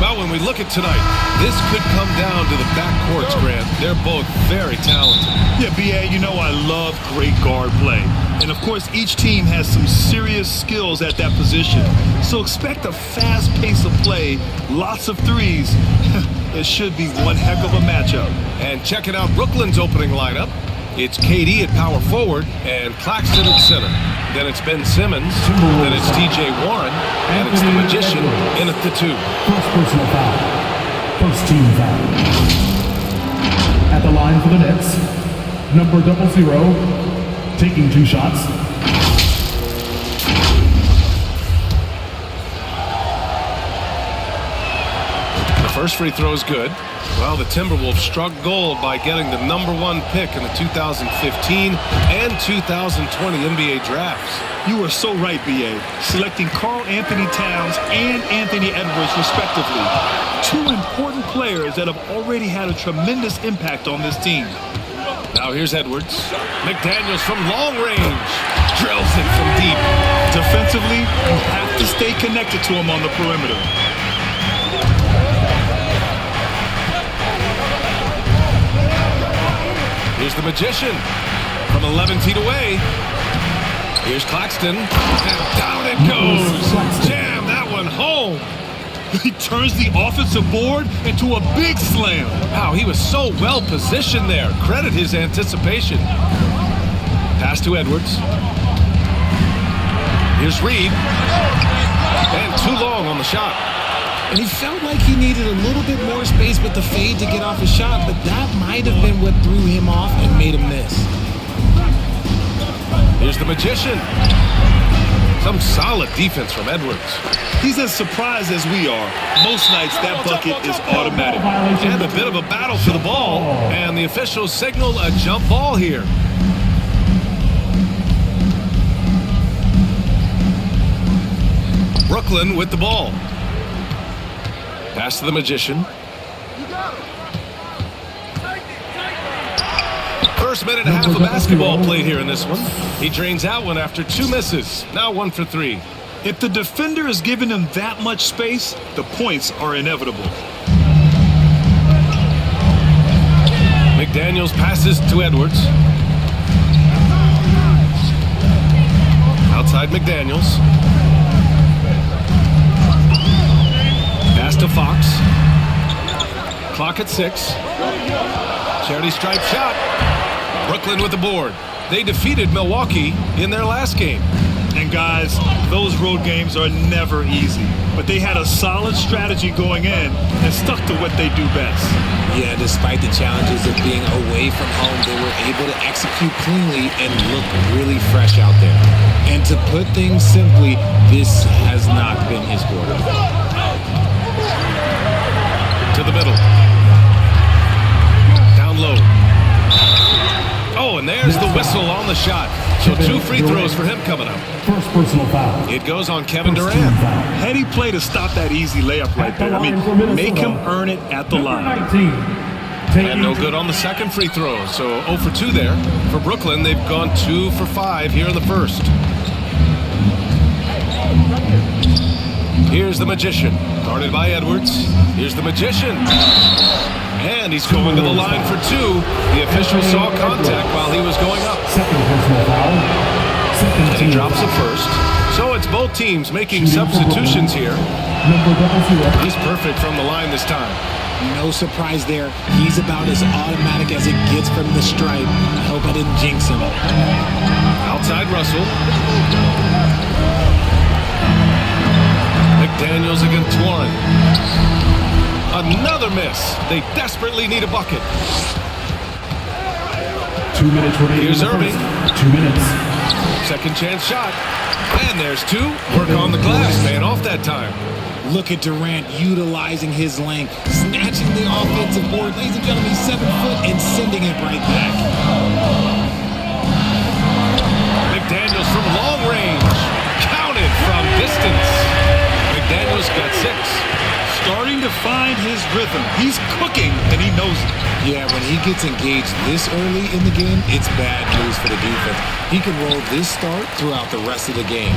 Well, when we look at tonight, this could come down to the backcourts, Grant. They're both very talented. Yeah, B.A., you know I love great guard play. And, of course, each team has some serious skills at that position. So expect a fast pace of play, lots of threes. It should be one heck of a matchup. And checking out Brooklyn's opening lineup, it's KD at power forward and Claxton at center. Then it's Ben Simmons, then it's TJ Warren, and it's the Magician in at the 2. First personal foul. First team foul. At the line for the Nets, number 00, taking 2 shots. The first free throw is good. Well, the Timberwolves struck gold by getting the #1 pick in the 2015 and 2020 NBA drafts. You are so right, B.A. Selecting Karl Anthony Towns and Anthony Edwards, respectively. 2 important players that have already had a tremendous impact on this team. Now here's Edwards. McDaniels from long range. Drills it from deep. Defensively, you have to stay connected to him on the perimeter. Here's the Magician from 11 feet away. Here's Claxton, and down it goes. Jam that one home. He turns the offensive board into a big slam. Wow, he was so well positioned there. Credit his anticipation. Pass to Edwards. Here's Reed. And too long on the shot. And he felt like he needed a little bit more space with the fade to get off a shot, but that might have been what threw him off and made him miss. Here's the Magician. Some solid defense from Edwards. He's as surprised as we are. Most nights that bucket is automatic. And a bit of a battle for the ball. And the officials signal a jump ball here. Brooklyn with the ball. Pass to the Magician. First minute and a half of basketball played here in this one. He drains out one after 2 misses. Now 1 for 3. If the defender is giving him that much space, the points are inevitable. McDaniels passes to Edwards. Outside McDaniels. Pass to Fox. Clock at 6. Charity stripe shot. Brooklyn with the board. They defeated Milwaukee in their last game. And guys, those road games are never easy. But they had a solid strategy going in and stuck to what they do best. Yeah, despite the challenges of being away from home, they were able to execute cleanly and look really fresh out there. And to put things simply, this has not been his quarter. To the middle. Down low. Oh, and there's the whistle on the shot. So 2 free throws for him coming up. First personal foul. It goes on Kevin Durant. Heady play to stop that easy layup right there. I mean, make him earn it at the line. 19. And no good on the second free throw. So 0 for 2 there. For Brooklyn, they've gone 2 for 5 here in the first. Here's the Magician. Guarded by Edwards. Here's the Magician. And he's going to the line for 2. The official saw contact while he was going up. Second personal foul. And he drops it first. So it's both teams making substitutions here. Number 00. He's perfect from the line this time. No surprise there. He's about as automatic as it gets from the stripe. I hope I didn't jinx him. Outside Russell. McDaniels against Warren. Another miss. They desperately need a bucket. 2 minutes remaining. Here's Irving. 2 minutes. Second chance shot. And there's 2. Work on the glass. Man off that time. Look at Durant utilizing his length, snatching the offensive board. Ladies and gentlemen, he's 7 foot and sending it right back. McDaniels from long range. Counted from distance. McDaniels got 6. Starting to find his rhythm. He's cooking, and he knows it. Yeah, when he gets engaged this early in the game, it's bad news for the defense. He can roll this start throughout the rest of the game.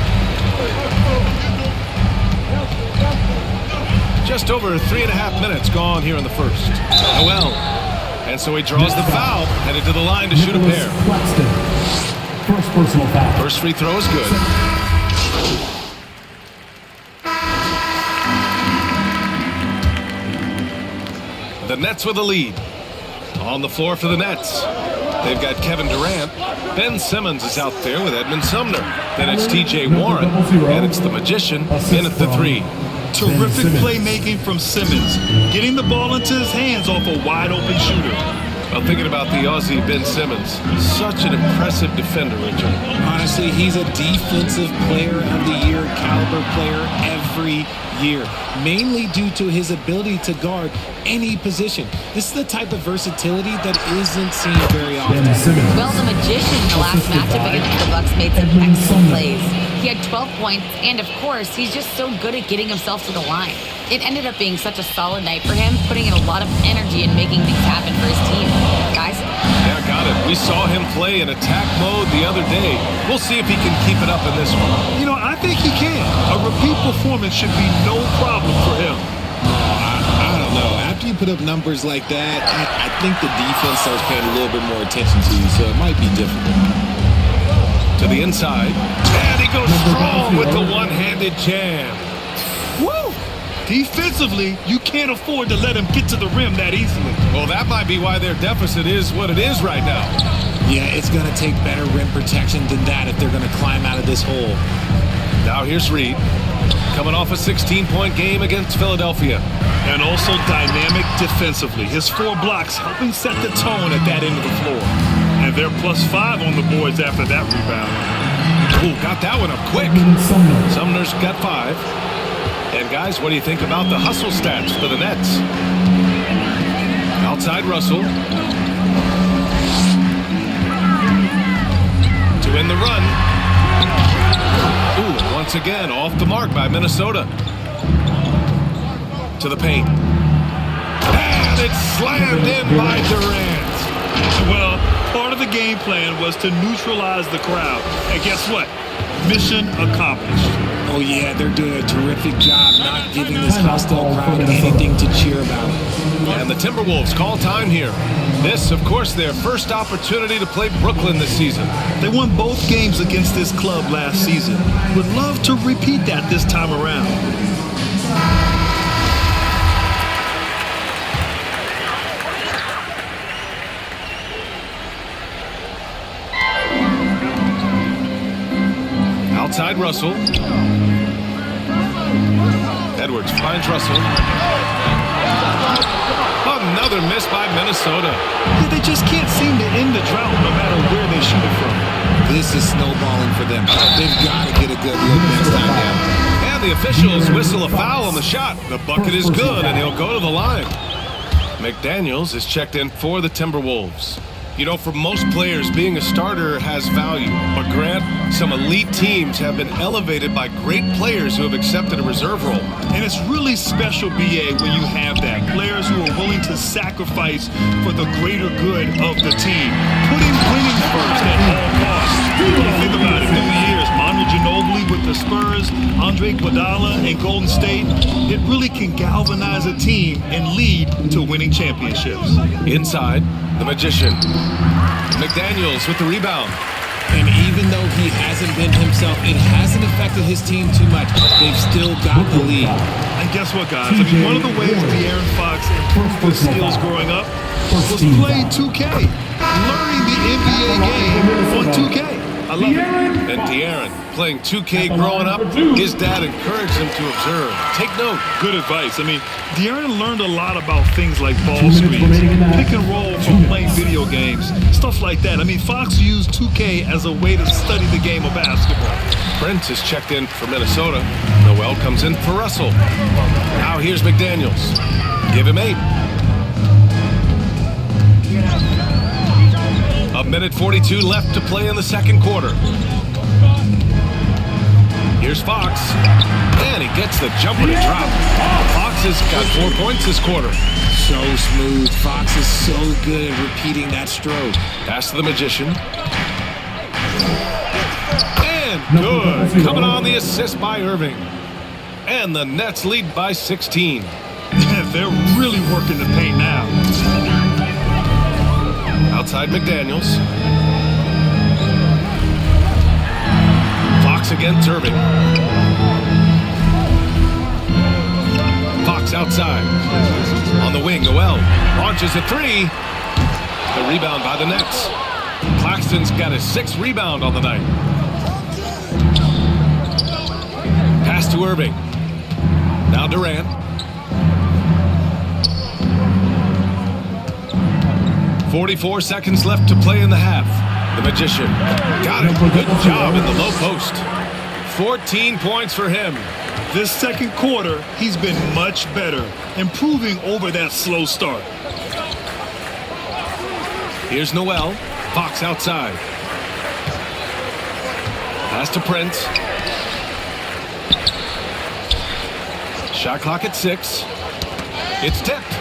Just over 3.5 minutes gone here in the first. Noel. And so he draws the foul, headed to the line to shoot a pair. First personal foul. First free throw is good. The Nets with a lead. On the floor for the Nets. They've got Kevin Durant. Ben Simmons is out there with Edmund Sumner. Then it's T.J. Warren. And it's the Magician in at the 3. Terrific playmaking from Simmons, getting the ball into his hands off a wide-open shooter. Well, thinking about the Aussie Ben Simmons, such an impressive defender, Richard. Honestly, he's a defensive player of the year caliber player every year, mainly due to his ability to guard any position. This is the type of versatility that isn't seen very often. Well, the Magician in the last matchup against the Bucks made some excellent plays. He had 12 points, and of course, he's just so good at getting himself to the line. It ended up being such a solid night for him, putting in a lot of energy and making things happen for his team. Guys? Yeah, got it. We saw him play in attack mode the other day. We'll see if he can keep it up in this one. You know, I think he can. A repeat performance should be no problem for him. I don't know. After you put up numbers like that, I think the defense starts paying a little bit more attention to you, so it might be difficult. To the inside. And he goes strong with the one-handed jam. Woo! Defensively, you can't afford to let him get to the rim that easily. Well, that might be why their deficit is what it is right now. Yeah, it's going to take better rim protection than that if they're going to climb out of this hole. Now here's Reed, coming off a 16-point game against Philadelphia. And also dynamic defensively. His 4 blocks helping set the tone at that end of the floor. And they're +5 on the boards after that rebound. Ooh, got that one up quick. Sumner's got 5. And guys, what do you think about the hustle stats for the Nets? Outside Russell. To win the run. Ooh, once again, off the mark by Minnesota. To the paint. And it's slammed in by Durant. Well, part of the game plan was to neutralize the crowd. And guess what? Mission accomplished. Oh, yeah, they're doing a terrific job not giving this hostile crowd anything to cheer about. And the Timberwolves call time here. This, of course, their first opportunity to play Brooklyn this season. They won both games against this club last season. Would love to repeat that this time around. Outside Russell. Edwards finds Russell. Another miss by Minnesota. Yeah, they just can't seem to end the drought no matter where they shoot it from. This is snowballing for them. They've got to get a good look next time down. And the officials whistle a foul on the shot. The bucket is good, and he'll go to the line. McDaniels is checked in for the Timberwolves. You know, for most players, being a starter has value. But Grant, some elite teams have been elevated by great players who have accepted a reserve role. And it's really special, BA, when you have that. Players who are willing to sacrifice for the greater good of the team. Putting winning first at all costs. When you think about it, through the years, Manu Ginobili with the Spurs, Andre Iguodala and Golden State, it really can galvanize a team and lead to winning championships. Inside, the Magician. McDaniels with the rebound. And even though he hasn't been himself, it hasn't affected his team too much. They've still got the lead. And guess what, guys? I mean, one of the ways De'Aaron Fox improved his skills growing up was playing 2K. Learning the NBA game on 2K. I love it. And De'Aaron, playing 2K growing up, his dad encouraged him to observe. Take note. Good advice. I mean, De'Aaron learned a lot about things like ball screens, pick and roll from playing video games, stuff like that. I mean, Fox used 2K as a way to study the game of basketball. Brent is checked in for Minnesota. Noel comes in for Russell. Now here's McDaniels. Give him 8. A minute 42 left to play in the second quarter. Here's Fox. And he gets the jumper to drop. Fox has got 4 points this quarter. So smooth. Fox is so good at repeating that stroke. Pass to the Magician. And good. Coming on the assist by Irving. And the Nets lead by 16. They're really working the paint now. Outside McDaniels. Fox against Irving. Fox outside. On the wing, Noel launches a three. The rebound by the Nets. Claxton's got his 6th rebound on the night. Pass to Irving. Now Durant. "44 seconds left to play in the half. The Magician got it. Good job in the low post. 14 points for him. This second quarter, he's been much better, improving over that slow start. Here's Noel. Fox outside. Pass to Prince. Shot clock at 6. It's tipped.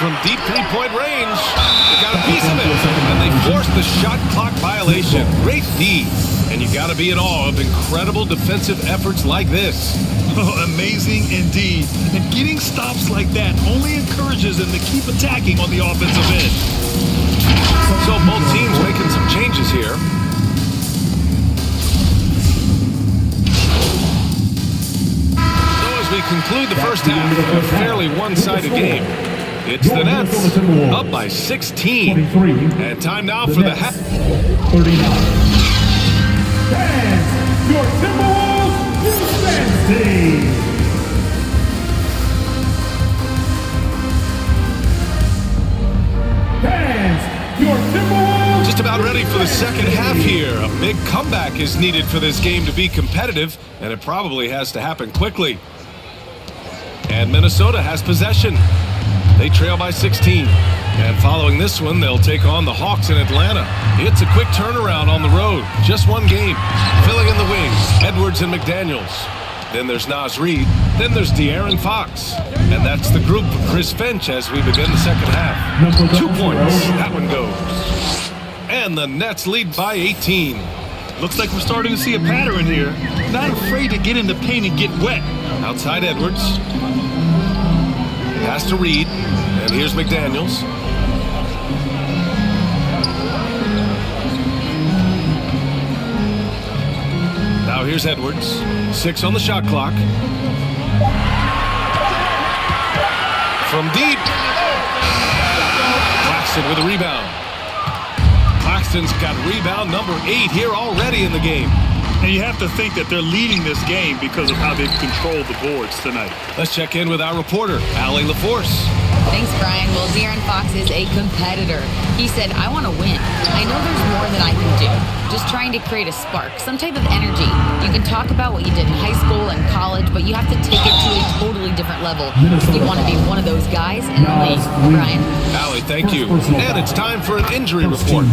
From deep three-point range, they got a piece of it, and they forced the shot clock violation. Great D, and you got to be in awe of incredible defensive efforts like this. Oh, amazing indeed. And getting stops like that only encourages them to keep attacking on the offensive end. So both teams making some changes here. So as we conclude the first half, a fairly one-sided game. It's the Nets up by 16. And time now for the half. 39. Fans, your Timberwolves defense team. Fans, your Timberwolves. Just about ready for the second half here. A big comeback is needed for this game to be competitive, and it probably has to happen quickly. And Minnesota has possession. They trail by 16. And following this one, they'll take on the Hawks in Atlanta. It's a quick turnaround on the road. Just one game. Filling in the wings, Edwards and McDaniels. Then there's Naz Reid. Then there's De'Aaron Fox. And that's the group for Chris Finch as we begin the second half. 2 points. That one goes. And the Nets lead by 18. Looks like we're starting to see a pattern here. Not afraid to get in the paint and get wet. Outside Edwards. Pass to Reid. And here's McDaniels. Now here's Edwards. 6 on the shot clock. From deep. Claxton with a rebound. Claxton's got rebound number 8 here already in the game. And you have to think that they're leading this game because of how they've controlled the boards tonight. Let's check in with our reporter, Allie LaForce. Thanks, Brian. Well, De'Aaron Fox is a competitor. He said, I want to win. I know there's more than I can do. Just trying to create a spark, some type of energy. You can talk about what you did in high school and college, but you have to take it to a totally different level if you want to be one of those guys in the league. Brian? Allie, thank you. And it's time for an injury report.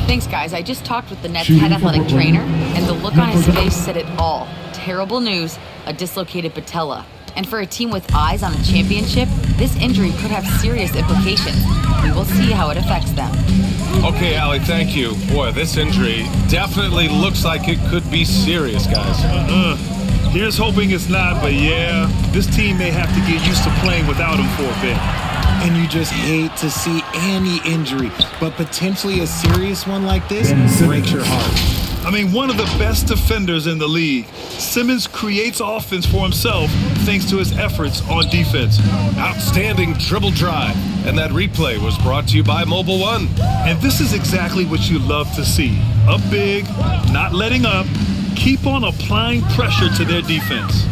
Thanks, guys. I just talked with the Nets head athletic trainer, and the look on his face said it all. Terrible news, a dislocated patella. And for a team with eyes on a championship, this injury could have serious implications. We will see how it affects them. Okay, Allie, thank you. Boy, this injury definitely looks like it could be serious, guys. Here's hoping it's not, but yeah, this team may have to get used to playing without him for a bit. And you just hate to see any injury, but potentially a serious one like this breaks your heart. I mean, one of the best defenders in the league. Simmons creates offense for himself thanks to his efforts on defense. Outstanding dribble drive. And that replay was brought to you by Mobile One. And this is exactly what you love to see. Up big, not letting up, keep on applying pressure to their defense.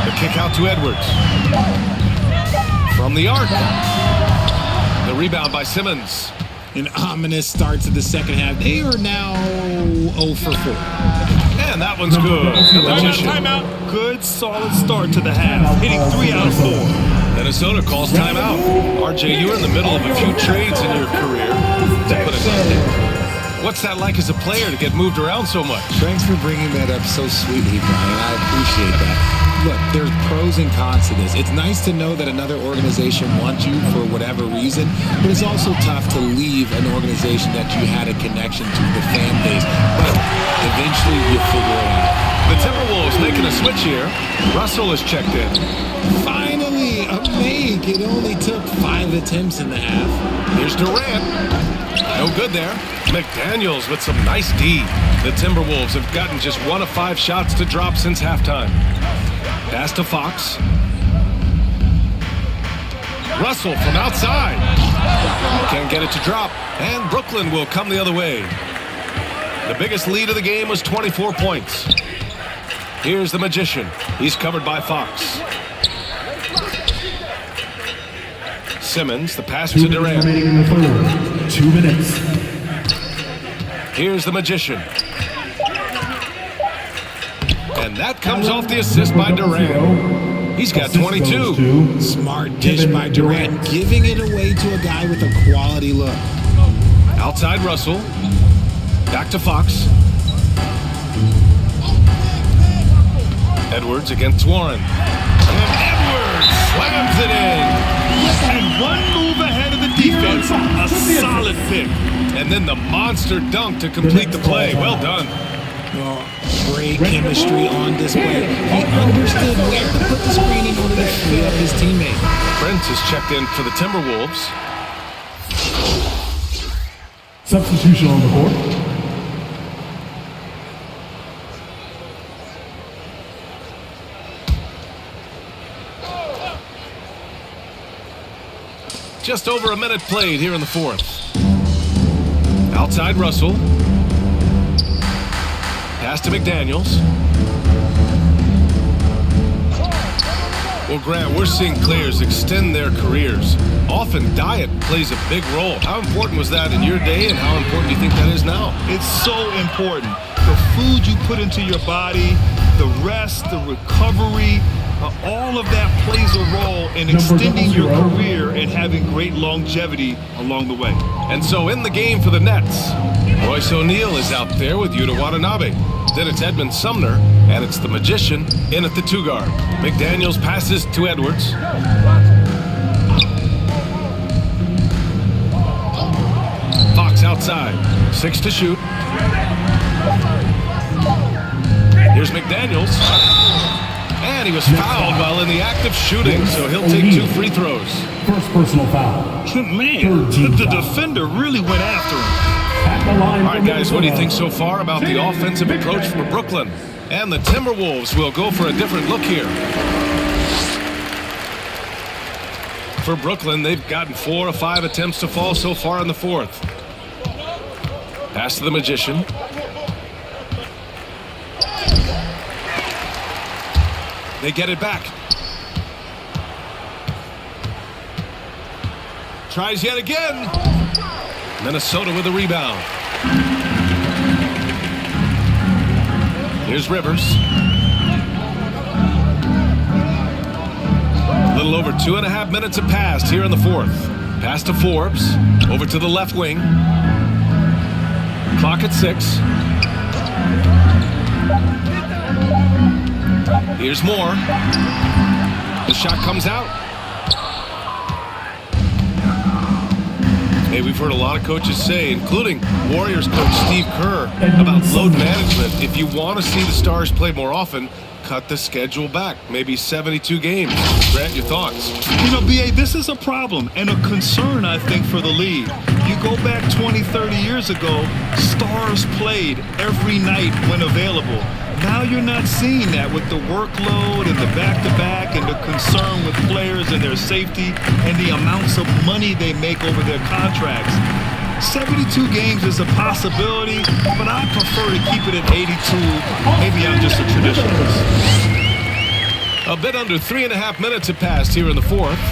The kick out to Edwards. From the arc. The rebound by Simmons. An ominous start to the second half. They are now 0 for 4. And that one's good. Timeout. Good, solid start to the half. Hitting 3 out of 4. Minnesota calls timeout. RJ, you're in the middle of a few trades in your career. To put it mildly. What's that like as a player to get moved around so much? Thanks for bringing that up so sweetly, Brian. I appreciate that. Look, there's pros and cons to this. It's nice to know that another organization wants you for whatever reason, but it's also tough to leave an organization that you had a connection to, the fan base. But eventually you figure it out. The Timberwolves making a switch here. Russell is checked in. Finally, a make. It only took 5 attempts in the half. Here's Durant. No good there. McDaniels with some nice D. The Timberwolves have gotten just 1 of 5 shots to drop since halftime. Pass to Fox. Russell from outside. Can't get it to drop. And Brooklyn will come the other way. The biggest lead of the game was 24 points. Here's the Magician. He's covered by Fox. Simmons, the pass to Durant. Remaining in the third. 2 minutes. Here's the Magician. And that comes off the assist by Durant. He's got 22. Smart dish by Durant, giving it away to a guy with a quality look. Outside Russell. Back to Fox. Edwards against Warren. And Edwards slams it in. And one move ahead of the defense, a solid pick. And then the monster dunk to complete the play. Well done. Well, great chemistry on display. He understood where to put the screen in order to free up his teammate. Prince is checked in for the Timberwolves. Substitution on the court. Just over a minute played here in the fourth. Outside Russell. Pass to McDaniels. Well, Grant, we're seeing players extend their careers. Often diet plays a big role. How important was that in your day, and how important do you think that is now? It's so important. The food you put into your body, the rest, the recovery, all of that plays a role in extending your career and having great longevity along the way. And so in the game for the Nets, Royce O'Neal is out there with Yuta Watanabe. Then it's Edmund Sumner, and it's the Magician in at the 2 guard. McDaniels passes to Edwards. Fox outside. 6 to shoot. Here's McDaniels. And he was fouled while in the act of shooting, so he'll take 2 free throws. First personal foul. Man, the defender really went after him. All right, guys, what do you think so far about the offensive approach for Brooklyn? And the Timberwolves will go for a different look here. For Brooklyn, they've gotten 4 of 5 attempts to fall so far in the fourth. Pass to the Magician. They get it back. Tries yet again. Minnesota with a rebound. Here's Rivers. A little over 2.5 minutes have passed here in the fourth. Pass to Forbes. Over to the left wing. Clock at 6. Here's Moore. The shot comes out. Hey, we've heard a lot of coaches say, including Warriors coach Steve Kerr, about load management. If you want to see the Stars play more often, cut the schedule back. Maybe 72 games. Grant, your thoughts? You know, B.A., this is a problem and a concern, I think, for the league. You go back 20, 30 years ago, Stars played every night when available. Now you're not seeing that with the workload and the back-to-back and the concern with players and their safety and the amounts of money they make over their contracts. 72 games is a possibility, but I prefer to keep it at 82. Maybe I'm just a traditionalist. A bit under 3.5 minutes have passed here in the fourth.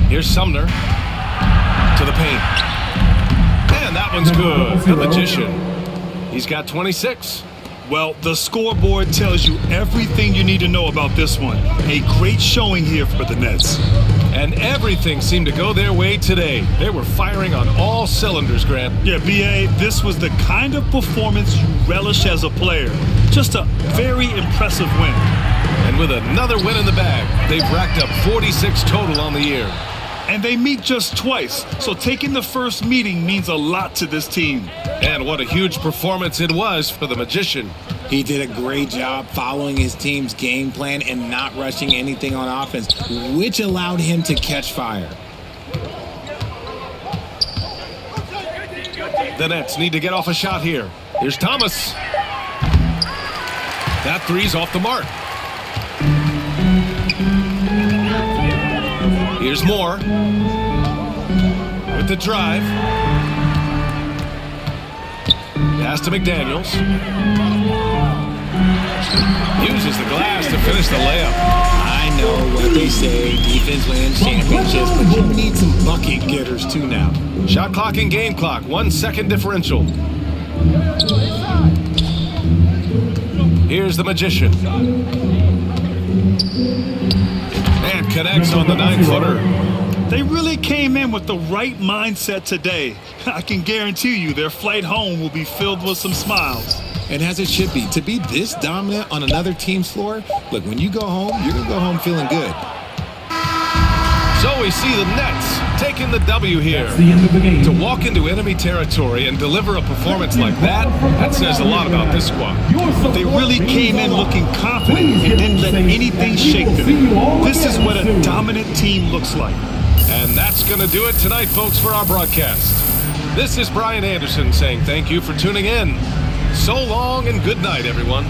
Here's Sumner to the paint. And that one's good. The Magician. He's got 26. Well, the scoreboard tells you everything you need to know about this one. A great showing here for the Nets. And everything seemed to go their way today. They were firing on all cylinders, Grant. Yeah, B.A., this was the kind of performance you relish as a player. Just a very impressive win. And with another win in the bag, they've racked up 46 total on the year. And they meet just twice, so taking the first meeting means a lot to this team. And what a huge performance it was for the Magician. He did a great job following his team's game plan and not rushing anything on offense, which allowed him to catch fire. The Nets need to get off a shot here. Here's Thomas. That three's off the mark. Here's Moore with the drive. Pass to McDaniels. Uses the glass to finish the layup. I know what they say, defense wins championships, but you need some bucket getters too now. Shot clock and game clock, 1 second differential. Here's the Magician. And connects on the 9-footer. They really came in with the right mindset today. I can guarantee you their flight home will be filled with some smiles. And as it should be, to be this dominant on another team's floor, look, when you go home, you're going to go home feeling good. So we see the Nets taking the W here. That's the end of the game. To walk into enemy territory and deliver a performance like that says a lot about this squad. They really came in looking confident and didn't let anything shake them. This is what a dominant team looks like. And that's going to do it tonight, folks, for our broadcast. This is Brian Anderson saying thank you for tuning in. So long and good night, everyone.